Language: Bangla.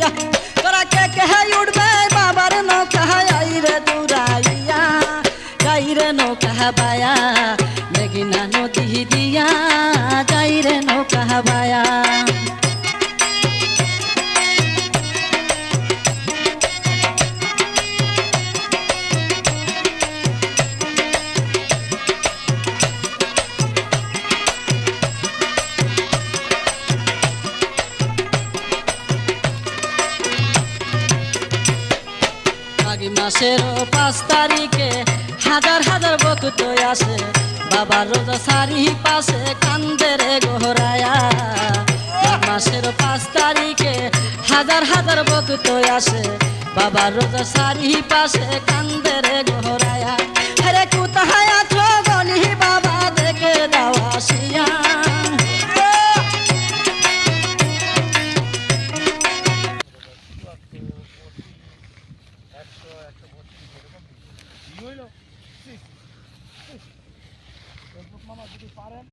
দৌড়াইয়া তোরা কে কে উঠবে বাবার নৌকা আইরে দৌড়াইয়া যাইরে নৌকা বায়া মেঘনা নদী দিয়া যাইরে নৌকা বায়া মাসের 5 তারিখে হাজার হাজার ভক্ত আসে বাবার রোজা সারি পাশে কান্দে রে গোহরায়া মাসের 5 তারিখে হাজার হাজার ভক্ত আসে বাবার রোজা সারি পাশে কান্দে রে গোহরায়া আরে কোথায় আছো গনি বাবা দেখে দাও আসিয়া মামা যদি পারেন